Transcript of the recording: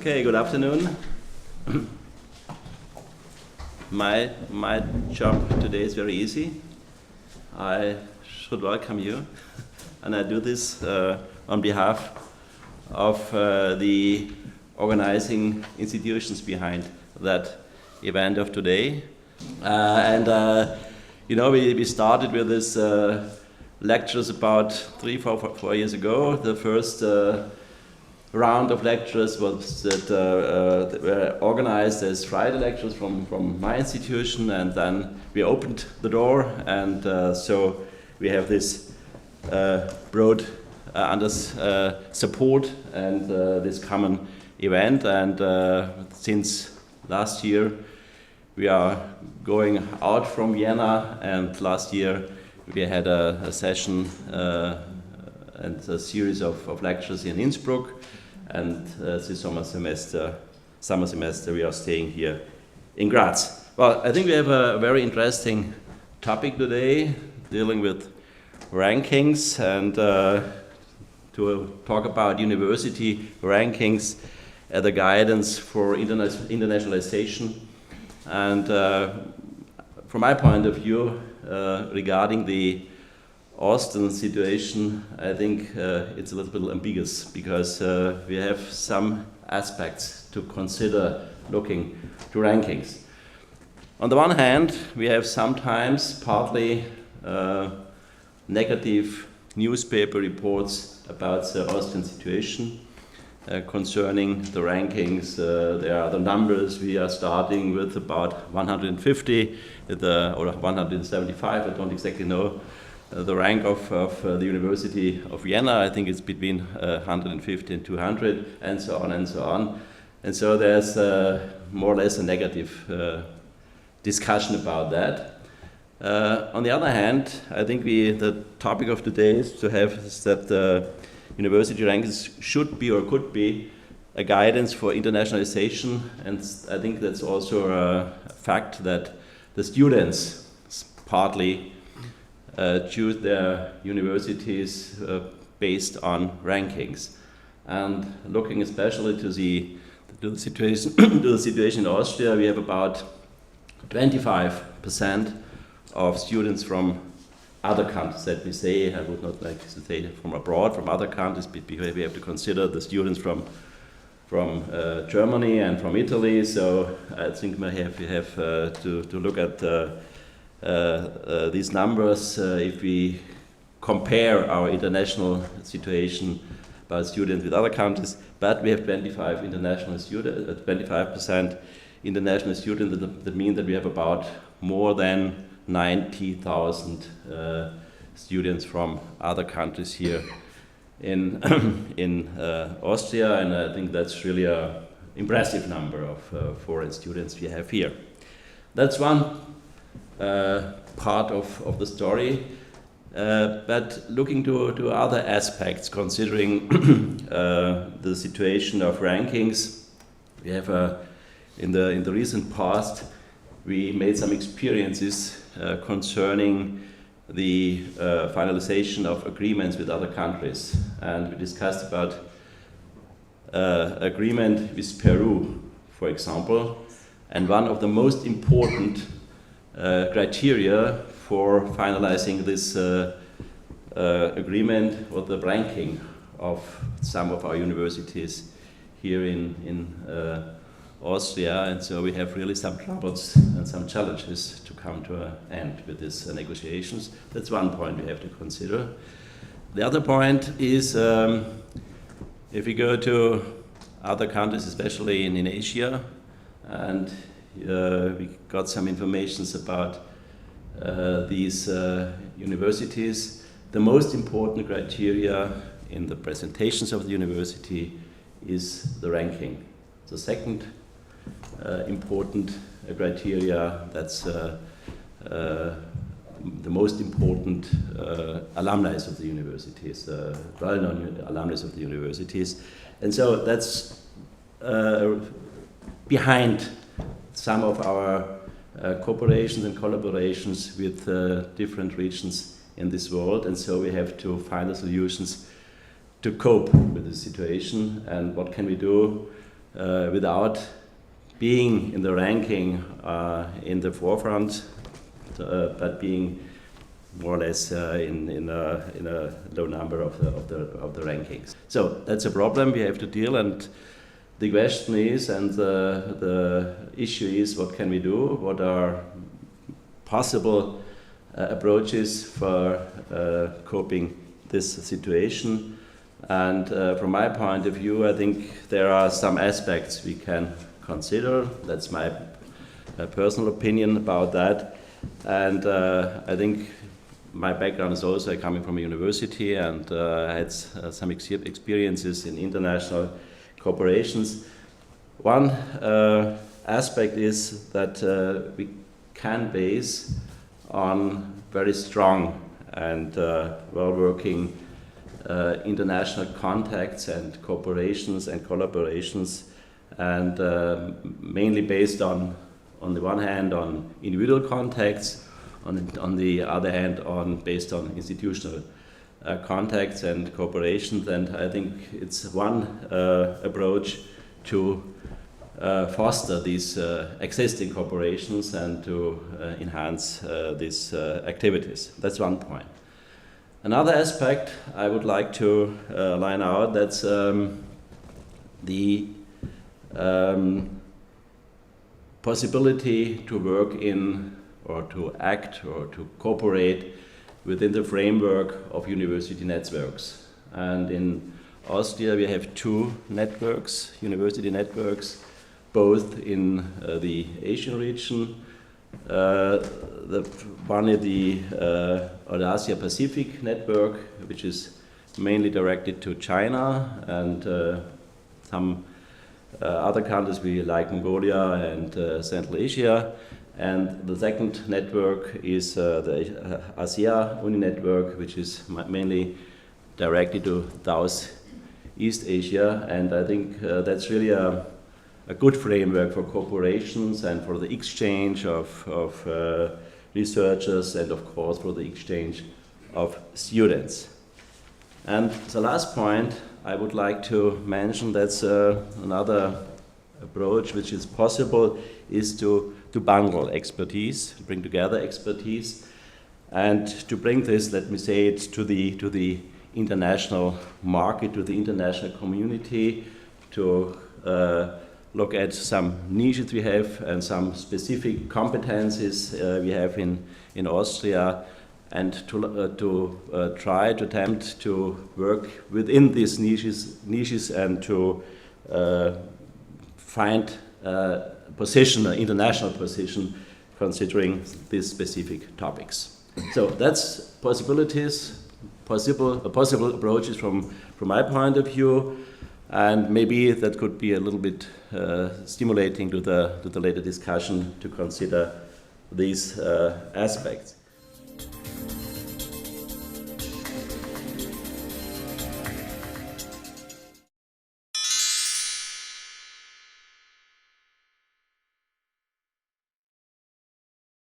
Okay, good afternoon. My job today is very easy. I should welcome you, and I do this on behalf of the organizing institutions behind that event of today. We started with this lectures about 4 years ago. The first round of lectures that were organized as Friday lectures from my institution, and then we opened the door, and so we have this broad support and this common event. And since last year we are going out from Vienna, and last year we had a session and a series of lectures in Innsbruck, and this summer semester we are staying here in Graz. Well, I think we have a very interesting topic today, dealing with rankings, and to talk about university rankings as a guidance for internationalization. And from my point of view, regarding the Austrian situation, I think it's a little bit ambiguous, because we have some aspects to consider looking to rankings. On the one hand, we have sometimes partly negative newspaper reports about the Austrian situation concerning the rankings. There are the numbers. We are starting with about 150 or 175, I don't exactly know the rank of the University of Vienna. I think it's between 150 and 200, and so on and so on. And so there's more or less a negative discussion about that. On the other hand, I think the topic of today is that university rankings should be or could be a guidance for internationalization, and I think that's also a fact that the students partly choose their universities based on rankings. And looking especially to the situation in Austria, we have about 25% of students from other countries, that we say. I would not like to say from abroad, from other countries, because we have to consider the students from Germany and from Italy. So I think we have to look at these numbers if we compare our international situation about students with other countries. But we have 25% international students. That means that we have about more than 90,000 students from other countries here in Austria, and I think that's really an impressive number of foreign students we have here. That's one part of the story, but looking to other aspects, considering the situation of rankings, we have in the recent past we made some experiences concerning the finalization of agreements with other countries, and we discussed about agreement with Peru, for example, and one of the most important criteria for finalizing this agreement was the ranking of some of our universities here in Austria, and so we have really some troubles and some challenges to come to an end with these negotiations. That's one point we have to consider. The other point is, if we go to other countries, especially in Asia, and we got some information about these universities, the most important criteria in the presentations of the university is the ranking. The second important criteria, that's the most important alumni of the universities, well-known alumni of the universities. And so that's behind some of our cooperations and collaborations with different regions in this world, and so we have to find the solutions to cope with the situation. And what can we do without being in the ranking in the forefront, but being more or less in a low number of the rankings. So that's a problem we have to deal, and the question is, and the issue is, what can we do? What are possible approaches for coping this situation? And from my point of view, I think there are some aspects we can consider. That's my personal opinion about that. And I think my background is also coming from a university, and I had some experiences in international corporations. One aspect is that we can base on very strong and well-working international contacts and cooperations and collaborations, and mainly based on the one hand on individual contacts, on the other hand based on institutional contacts and cooperations. And I think it's one approach to foster these existing cooperations and to enhance these activities. That's one point. Another aspect I would like to line out, that's the possibility to work in, or to act, or to cooperate within the framework of university networks. And in Austria we have two networks, university networks, both in the Asian region. The one is the Asia Pacific network, which is mainly directed to China and some other countries we like Mongolia and Central Asia. And the second network is the ASEA Uni network, which is mainly directed to Southeast Asia. And I think that's really a good framework for cooperations and for the exchange of researchers, and of course for the exchange of students. And the last point I would like to mention, that's another approach which is possible, is to bundle expertise, bring together expertise, and to bring this, let me say it, to the international market, to the international community, to look at some niches we have and some specific competencies we have in Austria, and to try to attempt to work within these niches and to find a position, an international position, considering these specific topics. So that's possibilities, possible approaches from my point of view, and maybe that could be a little bit stimulating to the later discussion to consider these aspects.